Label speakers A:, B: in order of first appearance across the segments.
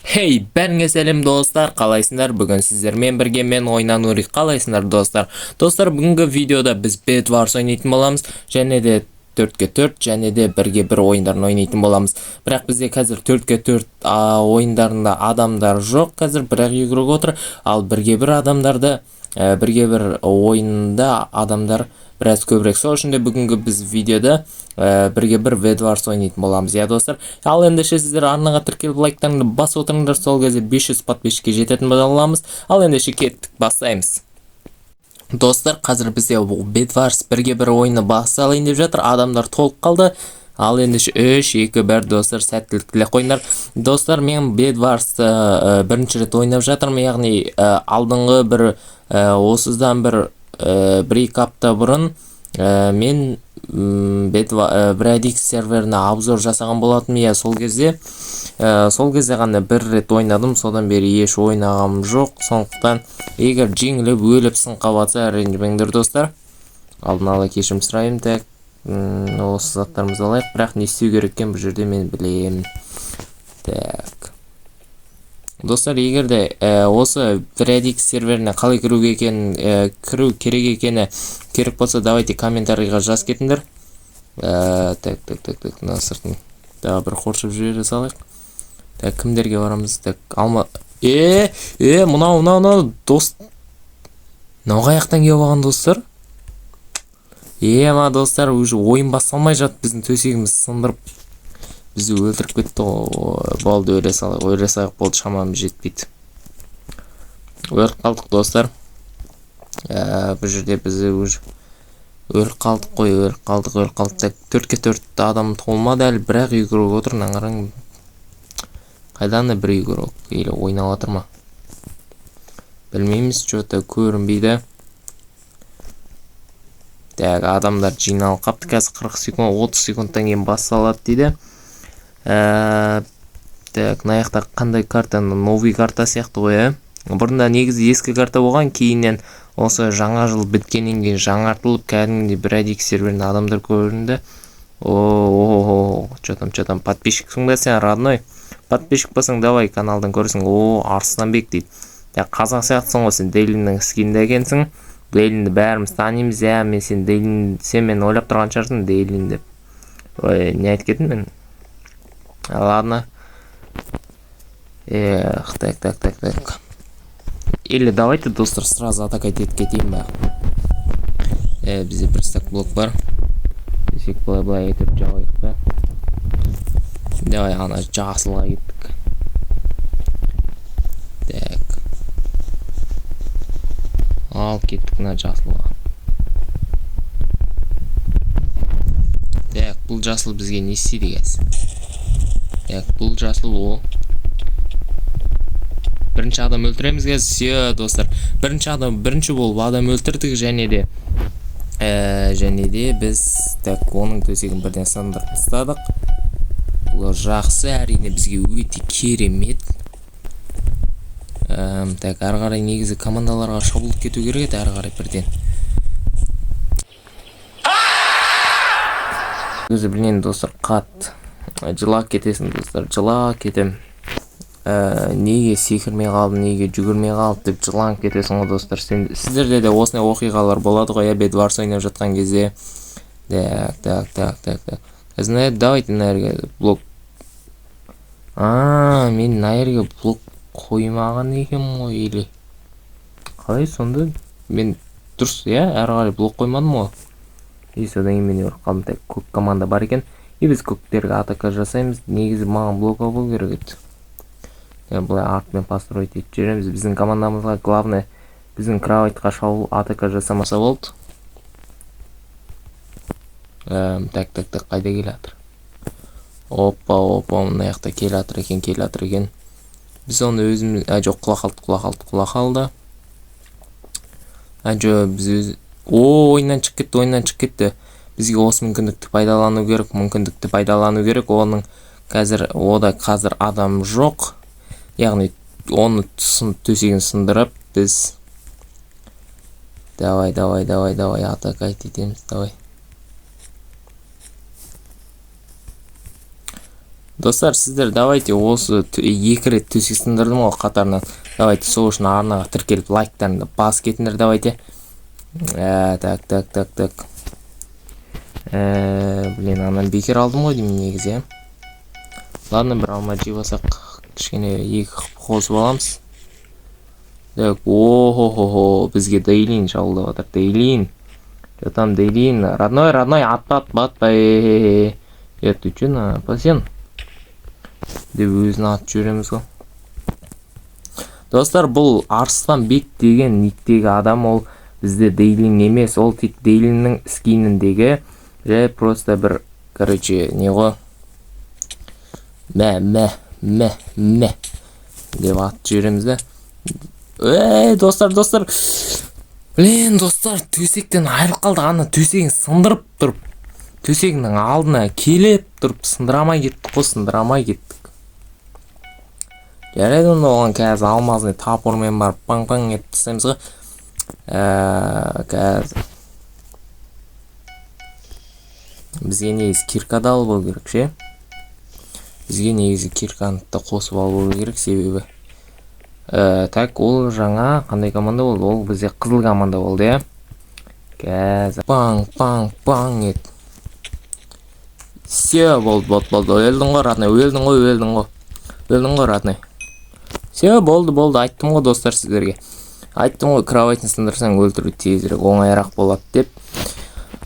A: Hey, бәріңе сәлем достар, қалайсыңдар? Бүгін сіздермен бірге мен ойнан Нурик, қалайсыңдар достар? Достар, бүгінгі видеода біз Bed Wars ойнайтын боламыз, және де 4-4 және де 1-1 ойындарын ойнайтын боламыз. Бірақ бізде қазір 4-4 ойындарында адамдар жоқ, қазір бірақ игрок отыр, ал 1-1 адамдарды 1-1 ойында адамдар біраз көбірек. Сол үшін де бүгінгі біз видеода 1-1 Bed Wars ойнайтын боламыз, иә достар. Ал ендеше сіздер арнаға тіркеліп лайктарыңды басып отырыңдар, сол кезде 500 подписчикке жететін боламыз. Ал ендеше кеттік, бастаймыз. Достар, қазір бізде Bed Wars 1-1 ойыны басталайын деп жатыр. Адамдар толып қалды. Ал ендеше 3-2-1 достар, сәттілік тілеп қойыңдар. Достар, мен Bed Wars бірінші рет ойнап жатырмын, яғни алдыңғы бір осыдан бір 1-2 апта бұрын мен Bradix серверіне обзор жасаған болатын. Иә, сол кезде ғана бір рет ойнадым, содан бері еш ойнағам жоқ. Сондықтан егер жеңіліп өліп сынға батса ренжімеңдер достар. Алдын ала кешірім сұраймын. Так, осы заттарымызды алайық, бірақ не істеу керек екенін бұл жерде мен білемін. Так. Достар, егер де осы Bradix серверіне қалай кіру керек екені керек болса, давайте комментарийға жаз кетіңдер. Так, мына сыртын тағы бір қоршып жібере салайық. Так, кімдерге барамыз? Так, алма. Мынау дост. Мынау қаяқтан келіп алған достар? Ма достар, уже ойын басталмай жатып, біздің төсегіміз сындырып бізді өлтіріп кетті. Болды, өле салайық, болды, шамамыз жетпейді. Өліп қалдық достар. Бұл жерде бізді уже өліп қалдық қой, өліп қалдық. 4-4 адам толмады әлі, бірақ игрок отыр, қараң. Қайдан да бір игрок или ойнап отыр ма? Білмейміз, что-то көрінбейді. Так, адамдар жиналып қапты, қазір 40 секунд, 30 секундтан кейін басталады дейді. Так, мына қандай карта? Новый карта сияқты ғой, Бұрында негізі ескі карта болған, кейіннен осы жаңа жыл біткеннен кейін жаңартылып, кәдімгідей Bradix серверіне адамдар көрінді. Что там, подписчиксің бе сен, родной? Подписчик болсаң, давай каналдан көрсің. Арыстанбек дейді. Қазақ сияқтысың ғой, сен Дейлиннің скинінде екенсің. Дейлинді бәріміз танимыз, мен сен Дейлин, сен мен ойлап тұрған шығарсың Дейлин деп. Не айтып кеттім мен? Ладно. Так. Или давайте, достар, сразу атакать етіп кетейін ба. Бізде бір стак блок бар. Десек былай етіп жауайық ба. Давай, ана жасылға кеттік. Так. Ал кеттік на жасылға. Так, бұл жасыл бізге не істейді кәз? Так, бұл жасыл ол. Бірінші адам өлтіреміз кәз, достар. Бірінші болып адам өлтірдік, және де біз так оның төсегін бірден сындырып тастадық. Бұл жақсы, әрине бізге өте керемет. Так, ары қарай негізі командаларға шабуыл кету керек еді, ары қарай бірден. Өзі білген достар, қат жылап кетесің достар, жылап кетем. Неге секірмей қалды, неге жүгірмей қалды деп жыланып кетесің ғой достар. Сіздерде де осындай оқиғалар болады ғой, Bed Wars ойнап жатқан кезде. Так. Знаете, давайте наерге блок. Мен наерге блок қоймаған екен ғой, или қалай сонда? Мен дұрыс, ары қарай блок қоймадым ғой. Содан кейін мен өліп қалдым. Так, көк команда бар екен. Біз көктерге атака жасаймыз. Негізі маған блок болу керек еді. Бұлай артымен построить етіп жүреміз. Біздің командамызға главное біздің кроватьқа шабуыл атака жасамаса болды. Так, қайда келе жатыр? Опа, мына жақта келе жатыр екен. Біз оны өзіміз, жоқ, құла қалды. Біз өз... ойыннан шығып кетті. Бізге осы мүмкіндікті пайдалану керек. Оның қазір адам жоқ. Яғни оны төсегін сындырып, біз давай атака етеміз, давай. Достар, сіздер давайте осы 2 рет төсек сындырдым ғой қатарынан. Давайте сол үшін арнаға тіркеліп лайктарыңды басып кетіңдер давайте. Так. Блин, анан бекер алдым ғой деймін негізі. Ладно, бір алма жеп алсақ, кішкене 2 қосып аламыз. Так, о-хо-хо-хо, бізге Дейлин шабылдап жатыр. Дейлин. Там Дейлин. Родной, батпай. Ты че на пасен? Деп өзін атып жүреміз ғой. Достар, бұл Арсланбек деген никтегі адам, ол бізде Дейлин емес, ол тек Дейлиннің скиніндегі просто бір, короче, не ғой? Мә деп атып жүреміз да. Достар. Блин, достар, төсектен айырып қалды. Ана төсегін сындырып тұрып, төсегінің алдына келіп тұрып, сындырамай кеттік. Жарайды, онда оған қазір алмазын тапырмен барып паң-паң етіп тастаймыз ғой. Қазір бізге негізі киркада алып болу керек ше. Бізге негізі кирканы да қосып алып болу керек, себебі так, ол жаңа қандай команда болды? Ол бізде қызыл команда болды, я. Қазір паң ет. Все, болды. Өлдің ғой, родной. Все, болды. Айттым ғой, достар, сіздерге. Айттым ғой, кроватьны сындырсаң өлтіру тезірек, оңайырақ болады деп.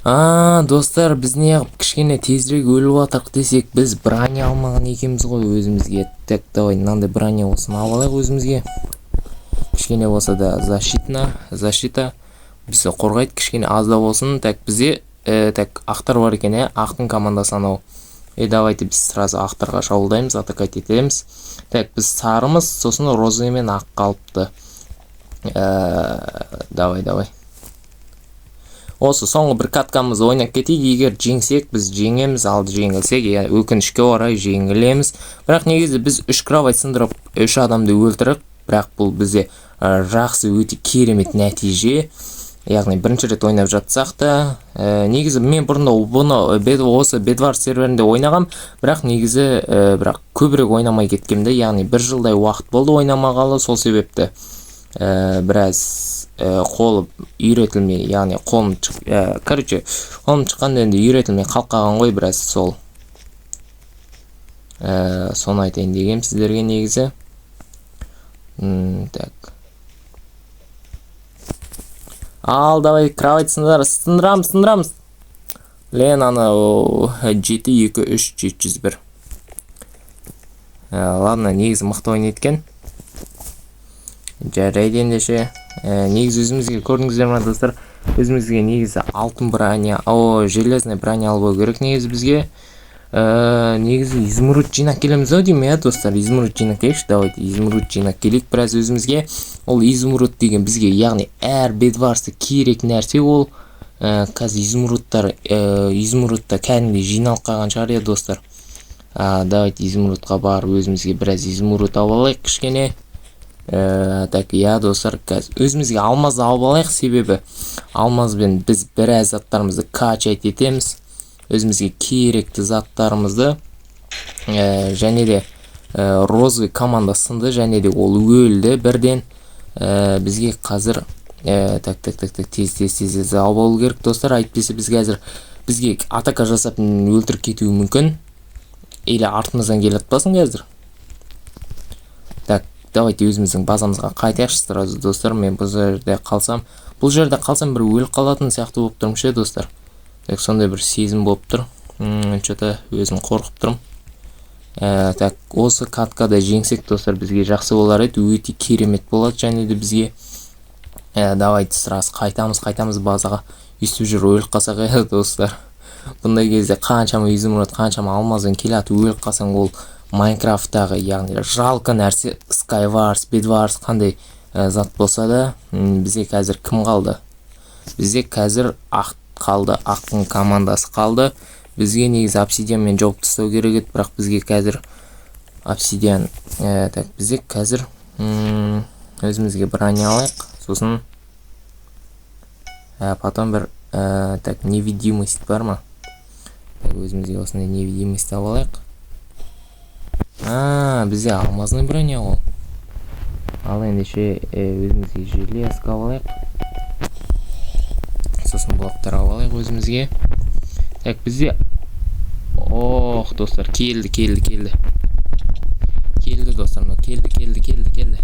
A: Достар, біз неғып кішкене тезірек өліп атырық десек, біз броня алмаған екеміз ғой өзімізге. Так, давай, мынандай броня болсын алайық өзімізге. Кішкене болса да защита бізді қорғайды, кішкене аз да болсын. Так, бізде ақтар бар екен, ақтың командасы анау. Давайте біз сразу ақтарға шабуылдаймыз, атакать етеміз. Так, біз сарымыз, сосын розы мен ақ қалыпты. Давай. Осы соңғы бір каткамыз ойнап кетейік. Егер жеңсек, біз жеңеміз, ал жеңілсек, өкінішке орай жеңілеміз. Бірақ негізі біз 3 кровать сындырып, 3 адамды өлтіріп, бірақ бұл бізде жақсы өте керемет нәтиже. Яғни бірінші рет ойнап жатсақ та, негізі мен бұрында осы Bedwars серверінде ойнағам, бірақ негізі көбірек ойнамай кеткемді. Яғни 1 жылдай уақыт болды ойнамағалы, сол себепті біраз қолым үйретілмей, яғни қолым шыққанда енді үйретілмей қалқаған ғой біраз, сол. Соны айтайын дегем сіздерге негізі. Так. Ал, давай, кровать сындырамыз. Лен, ана 7-2-3-701. Ладно, негізі мықты ойнайткен. Жарайды ендеше. Негізі өзімізге көрдіңіздер ма, достар? Өзімізге негізі алтын броня, железный броня алып керек негізі бізге. Негізі изумруд жинақ келеміз ау деймін, достар. Изумруд жинақ келікші, давайте изумруд жинақ келейік біраз өзімізге. Ол изумруд деген бізге, яғни әр Bedwars'та керек нәрсе ол. Қазір изумрудта кәдімгідей жиналып қалған шығар, достар. Давайте изумрудқа барып өзімізге біраз изумруд алып алайық кішкене. Так, достар, өзімізге алмазды алып алайық, себебі алмазбен біз біраз заттарымызды качать етеміз. Өзімізге керекті заттарымызды. Және де розы команда сынды, және де ол өлді бірден. Бізге қазір тез алып алу керек, достар. Айтпесе бізге атака жасап өлтіріп кетуі мүмкін. Или артымыздан келіп атпасын қазір. Так, давайте өзіміздің базамызға қайтайықшы сразу, достар. Мен бұл жерде қалсам бір өліп қалатын сияқты болып тұрмын ше, достар. Так, сондай бір сезім болып тұр. Что-то өзім қорқып тұрмын. Так, осы каткада жеңсек, достар, бізге жақсы болар еді, өте керемет болады, және де бізге. Давайте сразу қайтамыз базаға. Үстіп жүр өліп қалсақ, достар. Бұндай кезде қаншама изумруд, қаншама алмазбен келеді, өліп қалсаң, ол Майнкрафттағы, яғни жалқы нәрсе. Skywars, Bedwars қандай зат болса да, бізге қазір кім қалды? Бізге қазір ақ қалды, ақтың командасы қалды. Бізге негізі обсидианмен жауып тастау керек еді, бірақ бізге қазір обсидиан. Так, бізге қазір өзімізге броня алайық, сосын потом бір так, невидимость бар ма? Өзімізге осындай невидимость алайық. Бізде алмазный броня ол. Ал ендеше өзімізге железка алайық. Сосын блоктар алайық өзімізге. Так, бізде... Ох, достар, келді. Келді, достар, келді.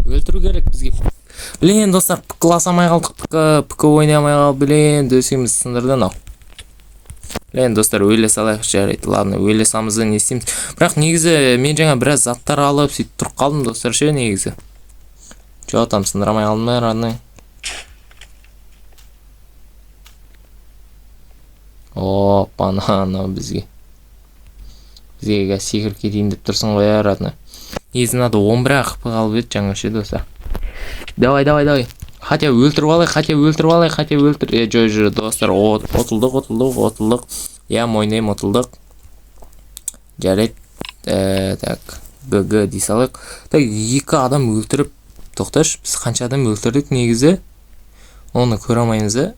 A: Өлтіру керек бізге. Блин, достар, класамай қалдық, пк ойнамай қалды, блин, дөсеміз сындырды нау. Блин, достар, өле салайық жарайды. Ладно, өле самызды не істейміз. Бірақ негізі мен жаңа біраз заттар алып сөйтіп тұрып қалдым, достар, ше негізі. Жо, там сындырамай қалдым ба, родной. Опа, анау бізге секіріп кетейін деп тұрсың ғой, родной. Негізі надо 11 ақпы қалып еді жаңа ше, достар. Давай. Хотя өлтіріп алайық. Жо, достар, отылдық. Я мойнайым отылдық. Жарайды. Так, ГГ дей салайық. Так, 2 адам өлтіріп, тоқташ, біз қанша адам өлтірдік негізі? Оны көрамаймыз,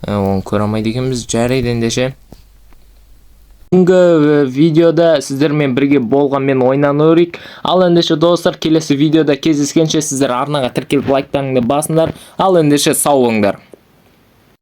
A: Оны көрамайды екенбіз, жарайды ендеше. Бүгінгі видеода сіздермен бірге болған мен ойнан өрік. Ал ендеше достар, келесі видеода кездескенше сіздер арнаға тіркеліп лайктарыңды басыңдар. Ал ендеше сау болыңдар.